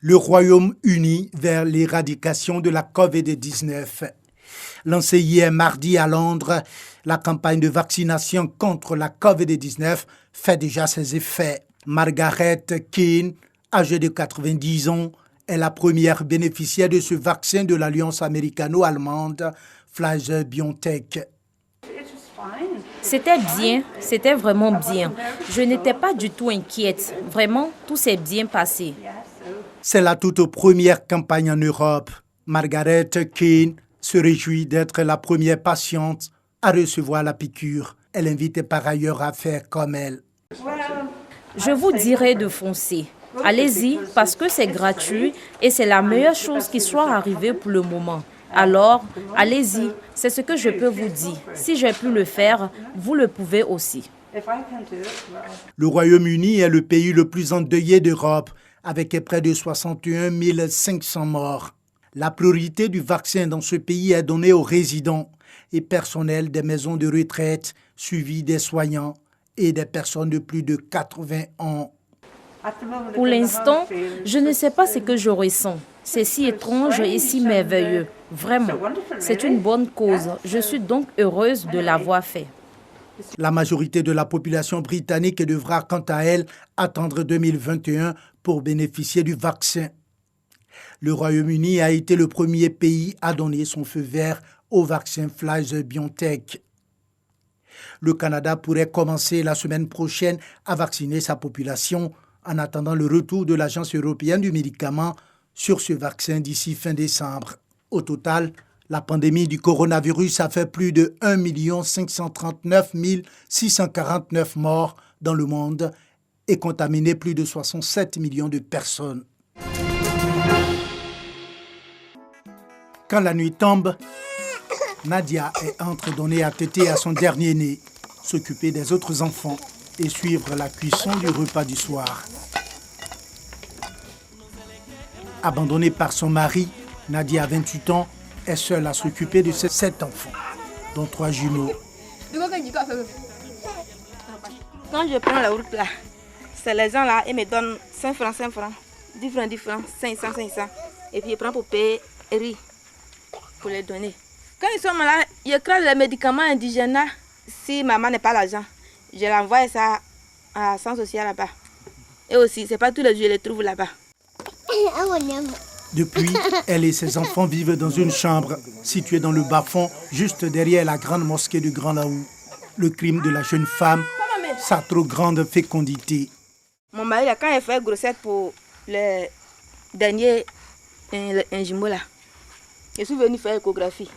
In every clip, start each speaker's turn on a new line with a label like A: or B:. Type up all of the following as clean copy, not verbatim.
A: Le Royaume-Uni vers l'éradication de la COVID-19. Lancée hier mardi à Londres, la campagne de vaccination contre la COVID-19 fait déjà ses effets. Margaret Keane, âgée de 90 ans, est la première bénéficiaire de ce vaccin de l'alliance américano-allemande Pfizer-BioNTech.
B: C'était bien, c'était vraiment bien. Je n'étais pas du tout inquiète. Vraiment, tout s'est bien passé.
A: C'est la toute première campagne en Europe. Margaret Keane se réjouit d'être la première patiente à recevoir la piqûre. Elle invite par ailleurs à faire comme elle.
B: Je vous dirais de foncer. Allez-y parce que c'est gratuit et c'est la meilleure chose qui soit arrivée pour le moment. Alors, allez-y, c'est ce que je peux vous dire. Si j'ai pu le faire, vous le pouvez aussi.
A: Le Royaume-Uni est le pays le plus endeuillé d'Europe, avec près de 61 500 morts. La priorité du vaccin dans ce pays est donnée aux résidents et personnels des maisons de retraite, suivis des soignants et des personnes de plus de 80 ans.
B: Pour l'instant, je ne sais pas ce que je ressens. C'est si étrange et si merveilleux. Vraiment, c'est une bonne cause. Je suis donc heureuse de l'avoir fait.
A: La majorité de la population britannique devra, quant à elle, attendre 2021 pour bénéficier du vaccin. Le Royaume-Uni a été le premier pays à donner son feu vert au vaccin Pfizer-BioNTech. Le Canada pourrait commencer la semaine prochaine à vacciner sa population en attendant le retour de l'Agence européenne du médicament sur ce vaccin d'ici fin décembre. Au total, la pandémie du coronavirus a fait plus de 1 539 649 morts dans le monde et contaminé plus de 67 millions de personnes. Quand la nuit tombe, Nadia est entre donner à téter à son dernier-né, s'occuper des autres enfants et suivre la cuisson du repas du soir. Abandonnée par son mari, Nadia, 28 ans, est seule à s'occuper de ses 7 enfants, dont 3 jumeaux.
C: Quand je prends la route là, c'est les gens là, ils me donnent 5 francs, 10 francs, 500. Et puis ils prennent pour payer riz, pour les donner. Quand ils sont malades, ils écrasent les médicaments indigènes. Si maman n'a pas l'argent, je l'envoie ça à Centre social là-bas. Et aussi, c'est pas tous les jours que je les trouve là-bas.
A: Depuis, elle et ses enfants vivent dans une chambre située dans le bas-fond, juste derrière la grande mosquée de Grand Laou. Le crime de la jeune femme, sa trop grande fécondité.
C: Mon mari, quand il fait grossesse pour le dernier jumeau là, je suis venue faire échographie.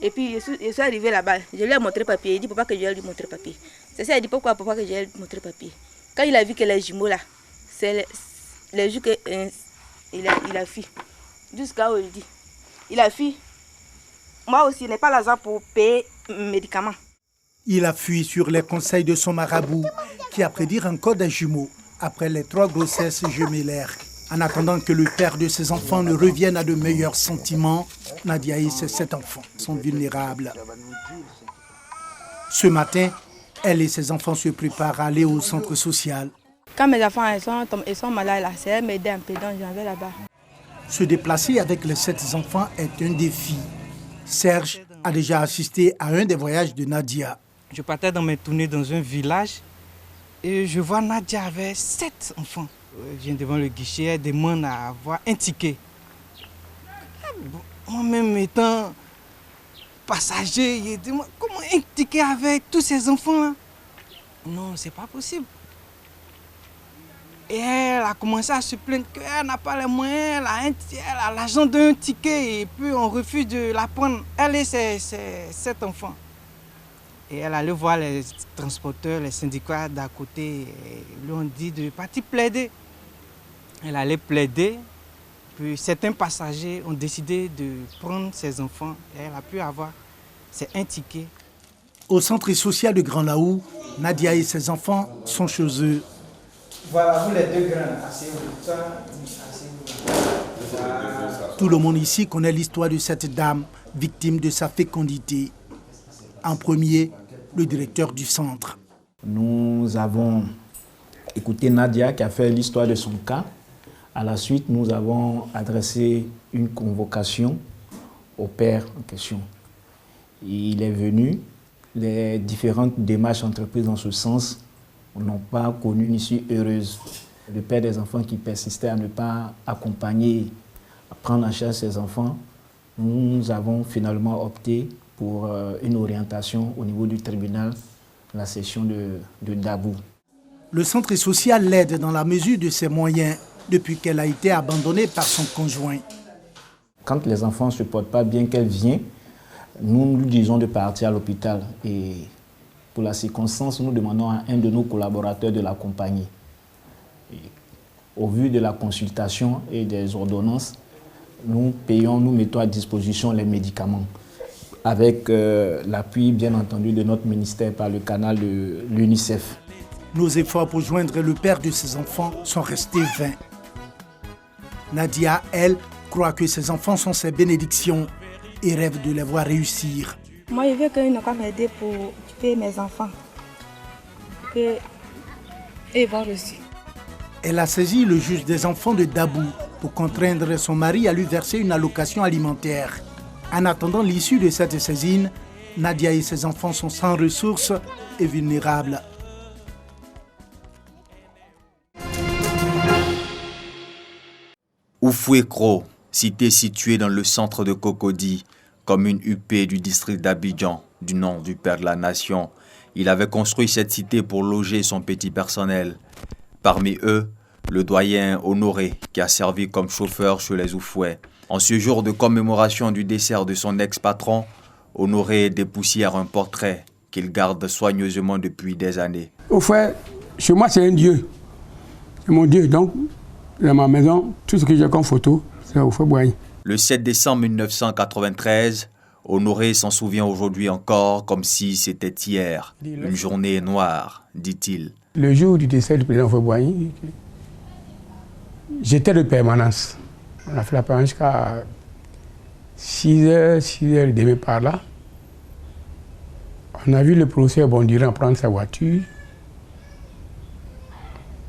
C: Et puis je suis arrivée là-bas, je lui ai montré le papier. Il dit papa que je vais lui montrer le papier. C'est ça, il dit pourquoi papa que je vais lui montrer le papier. Quand il a vu que les jumeaux là, c'est les jours qu'il a fui. Jusqu'à où il dit, il a fui. Moi aussi, je n'ai pas l'argent pour payer mes médicaments.
A: Il a fui sur les conseils de son marabout, qui a prédit encore des jumeaux après les 3 grossesses jumellaires. En attendant que le père de ses enfants ne revienne à de meilleurs sentiments, Nadia et ses 7 enfants sont vulnérables. Ce matin, elle et ses enfants se préparent à aller au centre social.
C: Quand mes enfants ils sont malades là, c'est m'aider un peu, donc j'en vais là-bas.
A: Se déplacer avec les 7 enfants est un défi. Serge a déjà assisté à un des voyages de Nadia.
D: Je partais dans mes tournées dans un village et je vois Nadia avec 7 enfants. Je viens devant le guichet, elle demande à avoir un ticket. Moi-même étant passager, je dis comment un ticket avec tous ces enfants-là? Non, c'est pas possible. Et elle a commencé à se plaindre qu'elle n'a pas les moyens, elle a l'argent d'un ticket et puis on refuse de la prendre. Elle et ses 7 enfants. Et elle allait voir les transporteurs, les syndicats d'à côté, et lui ont dit de partir plaider. Elle allait plaider, puis certains passagers ont décidé de prendre ses enfants et elle a pu avoir ses 1 ticket.
A: Au centre social de Grand Laou, Nadia et ses enfants sont chez eux. Voilà, vous les 2 grands, asseyez-vous. Tout le monde ici connaît l'histoire de cette dame, victime de sa fécondité. En premier, le directeur du centre.
E: Nous avons écouté Nadia qui a fait l'histoire de son cas. À la suite, nous avons adressé une convocation au père en question. Il est venu, les différentes démarches entreprises dans ce sens n'ont pas connu une issue heureuse. Le père des enfants qui persistait à ne pas accompagner, à prendre en charge ses enfants, nous avons finalement opté pour une orientation au niveau du tribunal, la section de Dabou.
A: Le centre social l'aide dans la mesure de ses moyens depuis qu'elle a été abandonnée par son conjoint.
E: Quand les enfants ne se portent pas bien, qu'elle vient, nous lui disons de partir à l'hôpital. Et pour la circonstance, nous demandons à un de nos collaborateurs de l'accompagner. Au vu de la consultation et des ordonnances, nous mettons à disposition les médicaments avec l'appui, bien entendu, de notre ministère par le canal de l'UNICEF.
A: Nos efforts pour joindre le père de ses enfants sont restés vains. Nadia, elle, croit que ses enfants sont ses bénédictions et rêve de les voir réussir.
C: Moi, je veux qu'ils n'ont m'aider pour tuer mes enfants. Ils vont réussir.
A: Elle a saisi le juge des enfants de Dabou pour contraindre son mari à lui verser une allocation alimentaire. En attendant l'issue de cette saisine, Nadia et ses enfants sont sans ressources et vulnérables.
F: Oufouékro, cité située dans le centre de Cocody, commune huppée du district d'Abidjan, du nom du père de la nation. Il avait construit cette cité pour loger son petit personnel. Parmi eux, le doyen Honoré, qui a servi comme chauffeur chez les Oufoués. En ce jour de commémoration du décès de son ex-patron, Honoré dépoussière un portrait qu'il garde soigneusement depuis des années.
G: Oufoué, chez moi, c'est un dieu. C'est mon dieu. Donc, dans ma maison, tout ce que j'ai comme photo, c'est Oufoué-Boigny.
F: Le 7 décembre 1993, Honoré s'en souvient aujourd'hui encore comme si c'était hier. Une journée noire, dit-il.
G: Le jour du décès du président Oufoué-Boigny, j'étais de permanence. On a fait la permanence jusqu'à 6h, 6h30 par là. On a vu le professeur Bondiran prendre sa voiture.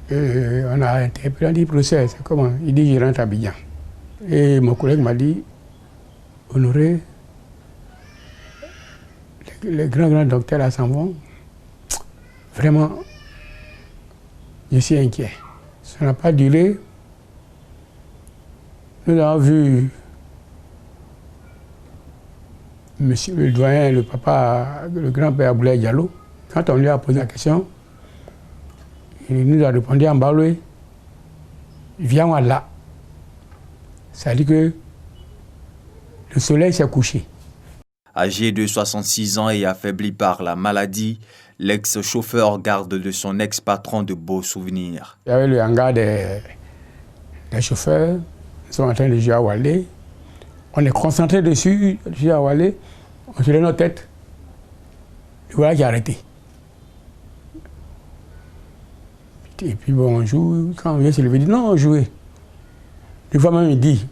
G: Et on a interpellé, on dit, professeur, c'est comment? Il dit, je rentre à Abidjan. Et mon collègue m'a dit, Honoré, les grands docteurs là s'en vont. Vraiment, je suis inquiet. Ça n'a pas duré. Nous avons vu monsieur le doyen, le papa, le grand-père Aboulaye Diallo. Quand on lui a posé la question, il nous a répondu en baloué, viens là. Ça dit que le soleil s'est couché.
F: Âgé de 66 ans et affaibli par la maladie, l'ex-chauffeur garde de son ex-patron de beaux souvenirs.
G: Il y avait le hangar des chauffeurs. Ils sont en train de jouer à Walé. On est concentré dessus, jouer à Walé. On se lève nos têtes. Et voilà qui a arrêté. Et puis bon, on joue. Quand on vient se lever, il dit non, on jouait. Des fois même, il dit,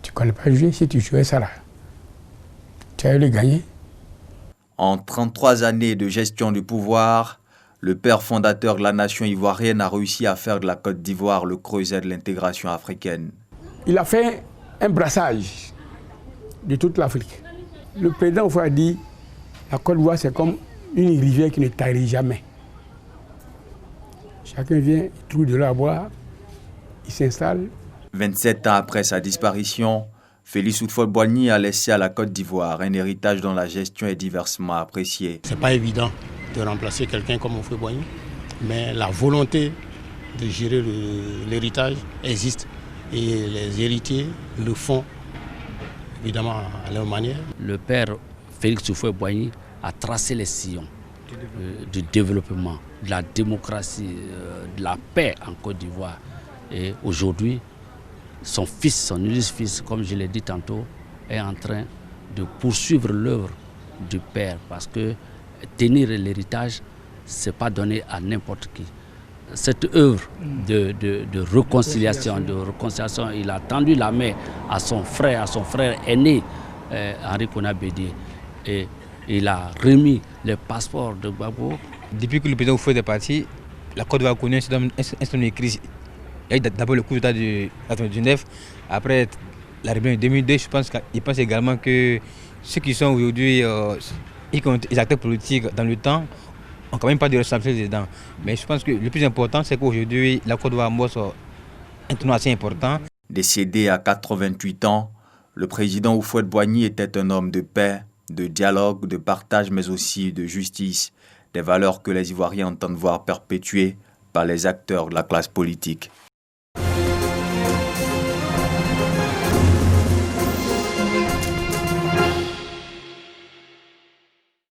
G: tu ne connais pas jouer, si tu jouais ça là, tu allais le gagner.
F: En 33 années de gestion du pouvoir, le père fondateur de la nation ivoirienne a réussi à faire de la Côte d'Ivoire le creuset de l'intégration africaine.
G: Il a fait un brassage de toute l'Afrique. Le président Oufoué a dit, la Côte d'Ivoire c'est comme une rivière qui ne tarit jamais. Chacun vient, il trouve de l'eau à boire, il s'installe.
F: 27 ans après sa disparition, Félix Houphouët-Boigny a laissé à la Côte d'Ivoire un héritage dont la gestion est diversement appréciée.
H: C'est pas évident de remplacer quelqu'un comme Houphouët-Boigny, mais la volonté de gérer l'héritage existe et les héritiers le font évidemment à leur manière.
I: Le père Félix Houphouët-Boigny a tracé les sillons du développement, de la démocratie, de la paix en Côte d'Ivoire. Et aujourd'hui, son fils, son unique fils, comme je l'ai dit tantôt, est en train de poursuivre l'œuvre du père parce que tenir l'héritage, ce n'est pas donné à n'importe qui. Cette œuvre de réconciliation, il a tendu la main à son frère aîné, Henri Konan Bédié, et il a remis le passeport de Gbagbo.
J: Depuis que le président Houphouët est parti, la Côte d'Ivoire a connu un système de crise Il y a eu d'abord le coup d'État de 1999, après la rébellion de 2002. Je pense également que ceux qui sont aujourd'hui les acteurs politiques dans le temps n'ont quand même pas de responsabilité dedans. Mais je pense que le plus important, c'est qu'aujourd'hui, la Côte d'Ivoire amorce un tournoi assez important.
F: Décédé à 88 ans, le président Houphouët-Boigny était un homme de paix, de dialogue, de partage, mais aussi de justice, des valeurs que les Ivoiriens entendent voir perpétuées par les acteurs de la classe politique.